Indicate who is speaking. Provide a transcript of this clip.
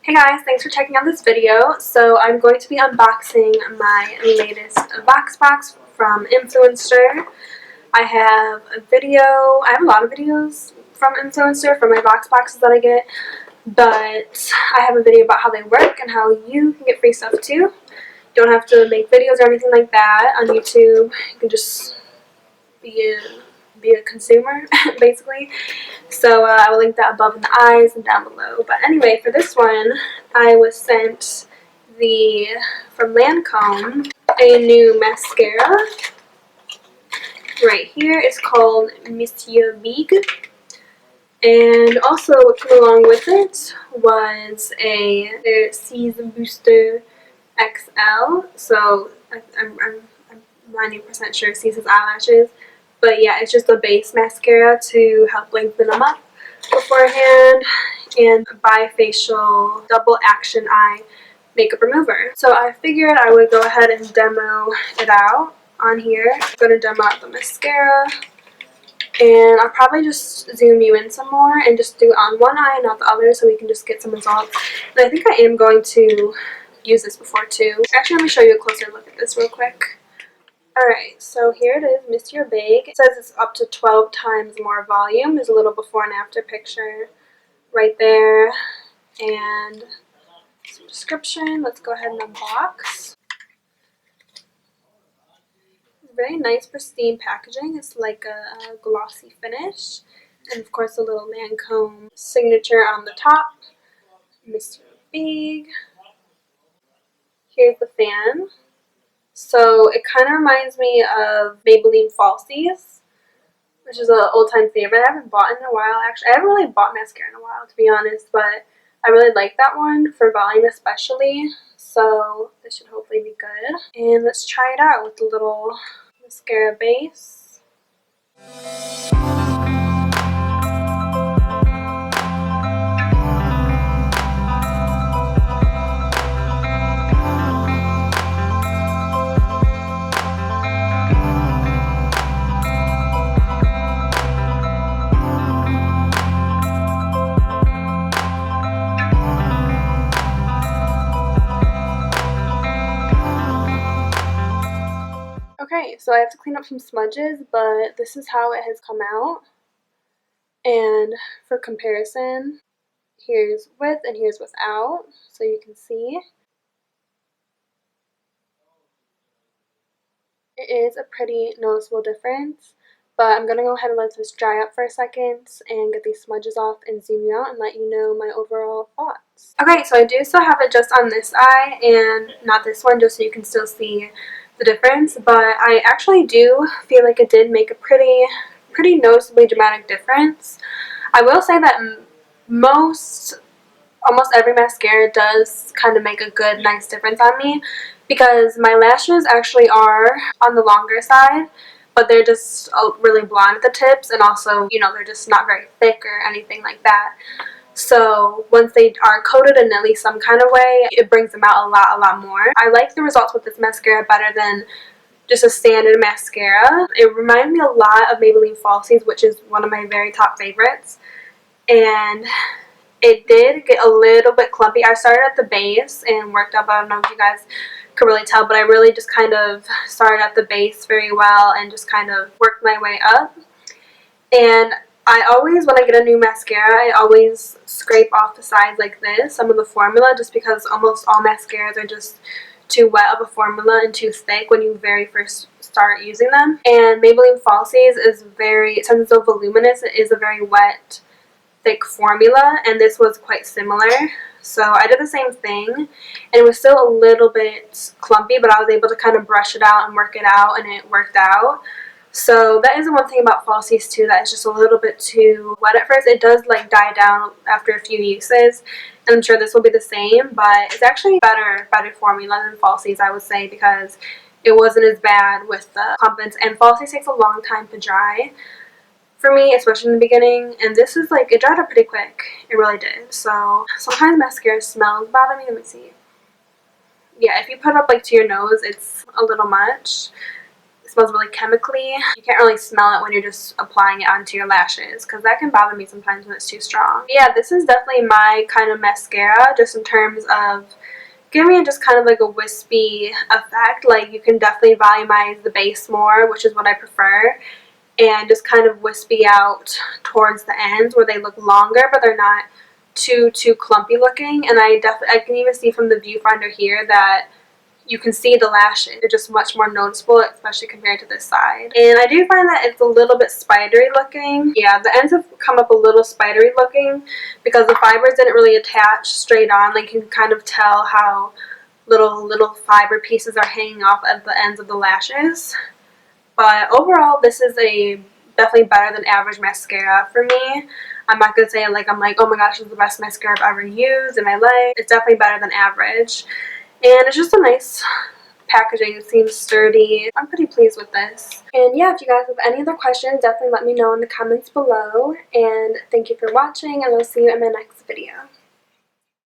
Speaker 1: Hey guys, thanks for checking out this video. So I'm going to be unboxing my latest Vox box from Influenster. I have a lot of videos from Influenster for my Vox boxes that I get, but I have a video about how they work and how you can get free stuff too. You don't have to make videos or anything like that on YouTube. You can just be a consumer, basically. So I will link that above in the eyes and down below. But anyway, for this one, I was sent from Lancome a new mascara. Right here, it's called Monsieur Big. And also what came along with it was their Cils Booster XL. So I'm 90% sure Cils eyelashes. But yeah, it's just a base mascara to help lengthen them up beforehand, and Bi-Facil double action eye makeup remover. So I figured I would go ahead and demo it out on here. I'm going to demo out the mascara, and I'll probably just zoom you in some more and just do it on one eye and not the other so we can just get some results. And I think I am going to use this before too. Actually, let me show you a closer look at this real quick. Alright, so here it is, Monsieur Big. It says it's up to 12 times more volume. There's a little before and after picture right there. And some description. Let's go ahead and unbox. Very nice, pristine packaging. It's like a glossy finish. And of course a little Lancome signature on the top. Monsieur Big. Here's the fan. So it kind of reminds me of Maybelline Falsies, which is an old-time favorite. I haven't bought in a while, actually. I haven't really bought mascara in a while, to be honest, but I really like that one, for volume especially. So this should hopefully be good. And let's try it out with the little mascara base. Okay, so I have to clean up some smudges, but this is how it has come out. And for comparison, here's with and here's without, so you can see. It is a pretty noticeable difference, but I'm going to go ahead and let this dry up for a second and get these smudges off and zoom you out and let you know my overall thoughts. Okay, so I do still have it just on this eye and not this one, just so you can still see the difference, but I actually do feel like it did make a pretty noticeably dramatic difference. I will say that almost every mascara does kind of make a good, nice difference on me, because my lashes actually are on the longer side, but they're just really blonde at the tips, and also, you know, they're just not very thick or anything like that. So once they are coated in at least some kind of way, it brings them out a lot more. I like the results with this mascara better than just a standard mascara. It reminded me a lot of Maybelline Falsies, which is one of my very top favorites. And it did get a little bit clumpy. I started at the base and worked up. I don't know if you guys could really tell, but I really just kind of started at the base very well and just kind of worked my way up. And I always, when I get a new mascara, I always scrape off the sides like this, some of the formula, just because almost all mascaras are just too wet of a formula and too thick when you very first start using them. And Maybelline Falsies is since it's so voluminous, it is a very wet, thick formula, and this was quite similar. So I did the same thing, and it was still a little bit clumpy, but I was able to kind of brush it out and work it out, and it worked out. So that is the one thing about Falsies too, that it's just a little bit too wet at first. It does like die down after a few uses, and I'm sure this will be the same, but it's actually better formula than Falsies, I would say, because it wasn't as bad with the clumpings, and Falsies takes a long time to dry for me, especially in the beginning, and this is like, it dried up pretty quick. It really did. So sometimes mascara smells bother me. Let me see. Yeah, if you put it up like to your nose, it's a little much. it smells really chemically. You can't really smell it when you're just applying it onto your lashes, because that can bother me sometimes when it's too strong. But yeah, this is definitely my kind of mascara, just in terms of giving it just kind of like a wispy effect. Like, you can definitely volumize the base more, which is what I prefer, and just kind of wispy out towards the ends where they look longer, but they're not too clumpy looking. And I can even see from the viewfinder here that you can see the lashes. They're just much more noticeable, especially compared to this side. And I do find that it's a little bit spidery looking. Yeah, the ends have come up a little spidery looking because the fibers didn't really attach straight on. Like, you can kind of tell how little fiber pieces are hanging off at the ends of the lashes. But overall, this is a definitely better than average mascara for me. I'm not gonna say like I'm like, oh my gosh, this is the best mascara I've ever used in my life. It's definitely better than average. And it's just a nice packaging. It seems sturdy. I'm pretty pleased with this. And yeah, if you guys have any other questions, definitely let me know in the comments below. And thank you for watching, and I'll see you in my next video.